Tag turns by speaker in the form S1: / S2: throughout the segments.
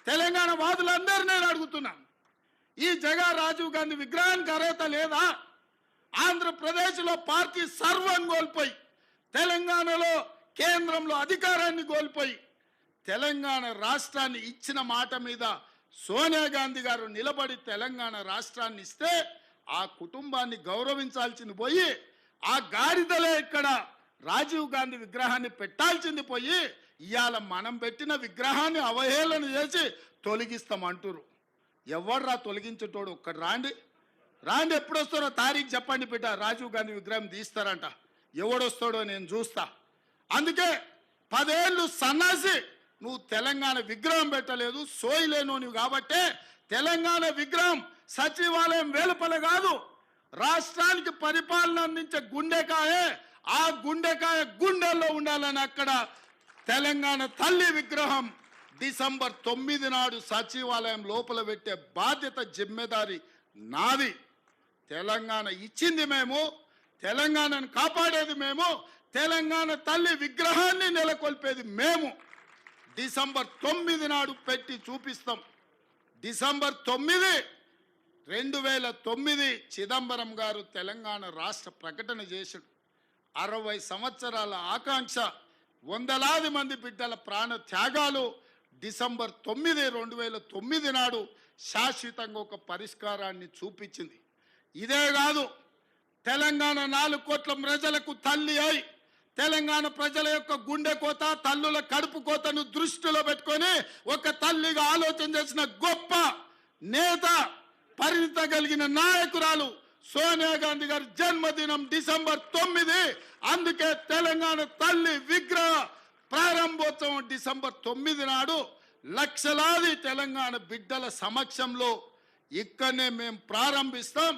S1: తెలంగాణ వాదులందరూ నేను అడుగుతున్నాను, ఈ జగా రాజీవ్ గాంధీ విగ్రహానికి అర్హత లేదా? ఆంధ్రప్రదేశ్లో పార్టీ సర్వం కోల్పోయి, తెలంగాణలో కేంద్రంలో అధికారాన్ని కోల్పోయి, తెలంగాణ రాష్ట్రాన్ని ఇచ్చిన మాట మీద సోనియా గాంధీ గారు నిలబడి తెలంగాణ రాష్ట్రాన్ని ఇస్తే ఆ కుటుంబాన్ని గౌరవించాల్సింది పోయి, ఆ గాడిదలే ఇక్కడ రాజీవ్ గాంధీ విగ్రహాన్ని పెట్టాల్సింది పోయి, ఇవాళ మనం పెట్టిన విగ్రహాన్ని అవహేళన చేసి తొలగిస్తామంటారు. ఎవర్రా తొలగించేటోడు? ఒక్కడు రాండి, రాండి, ఎప్పుడు వస్తారో తారీఖు చెప్పండి బిడ్డ, రాజీవ్ గాంధీ విగ్రహం తీస్తారంట. ఎవడొస్తాడో నేను చూస్తా. అందుకే 10 ఏళ్ళు సన్నాసి, నువ్వు తెలంగాణ విగ్రహం పెట్టలేదు, సోయిలేను కాబట్టే తెలంగాణ విగ్రహం సచివాలయం వెలుపల కాదు, రాష్ట్రానికి పరిపాలన అందించే గుండెకాయే, ఆ గుండెకాయ గుండెల్లో ఉండాలని అక్కడ తెలంగాణ తల్లి విగ్రహం డిసెంబర్ 9 నాడు సచివాలయం లోపల పెట్టే బాధ్యత, జిమ్మెదారి నాది. తెలంగాణ ఇచ్చింది మేము, తెలంగాణను కాపాడేది మేము, తెలంగాణ తల్లి విగ్రహాన్ని నెలకొల్పేది మేము. డిసెంబర్ 9 నాడు పెట్టి చూపిస్తాం. డిసెంబర్ 9, 2009 చిదంబరం గారు తెలంగాణ రాష్ట్ర ప్రకటన చేశాడు. 60 సంవత్సరాల ఆకాంక్ష, వందలాది మంది బిడ్డల ప్రాణ త్యాగాలు డిసెంబర్ 9, 2009 నాడు శాశ్వతంగా ఒక పరిష్కారాన్ని చూపించింది. ఇదే కాదు, తెలంగాణ 4 కోట్ల ప్రజలకు తల్లి అయి, తెలంగాణ ప్రజల యొక్క గుండె కోత, తల్లుల కడుపు కోతను దృష్టిలో పెట్టుకొని ఒక తల్లిగా ఆలోచన చేసిన గొప్ప నేత, పరిణిత కలిగిన నాయకురాలు సోనియా గాంధీ గారి జన్మదినం డిసెంబర్ 9. అందుకే తెలంగాణ తల్లి విగ్రహ ప్రారంభోత్సవం డిసెంబర్ 9 నాడు లక్షలాది తెలంగాణ బిడ్డల సమక్షంలో ఇక్కడనే మేము ప్రారంభిస్తాం.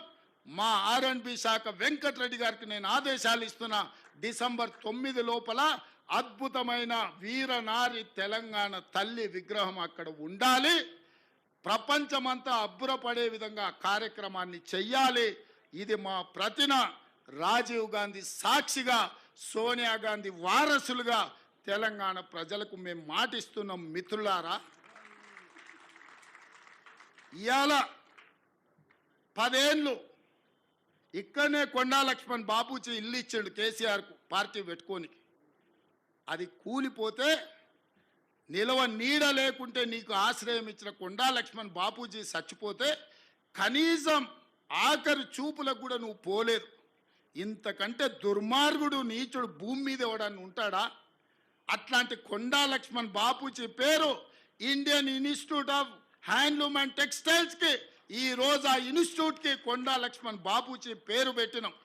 S1: మా R&B శాఖ వెంకటరెడ్డి గారికి నేను ఆదేశాలు ఇస్తున్నా, డిసెంబర్ 9 లోపల అద్భుతమైన వీరనారి తెలంగాణ తల్లి విగ్రహం అక్కడ ఉండాలి. ప్రపంచమంతా అబ్బురపడే విధంగా కార్యక్రమాన్ని చెయ్యాలి. ఇది మా ప్రతిన. రాజీవ్ గాంధీ సాక్షిగా, సోనియా గాంధీ వారసులుగా తెలంగాణ ప్రజలకు మేము మాటిస్తున్నాం. మిత్రులారా, ఇవాళ 10 ఏళ్ళు ఇక్కడనే కొండా లక్ష్మణ్ బాపూజీ ఇల్లు ఇచ్చాడు కేసీఆర్కు పార్టీ పెట్టుకొని. అది కూలిపోతే, నిలవ నీడ లేకుంటే నీకు ఆశ్రయం ఇచ్చిన కొండా లక్ష్మణ్ బాపూజీ చచ్చిపోతే కనీసం ఆఖరి చూపులకు కూడా నువ్వు పోలేదు. ఇంతకంటే దుర్మార్గుడు, నీచుడు భూమి మీద ఎవడని ఉంటాడా? అట్లాంటి కొండా లక్ష్మణ్ బాపూజీ పేరు Indian Institute of Handloom and టెక్స్టైల్స్కి ఈ రోజు ఆ ఇన్స్టిట్యూట్కి కొండా లక్ష్మణ్ బాపూజీ పేరు పెట్టినాం.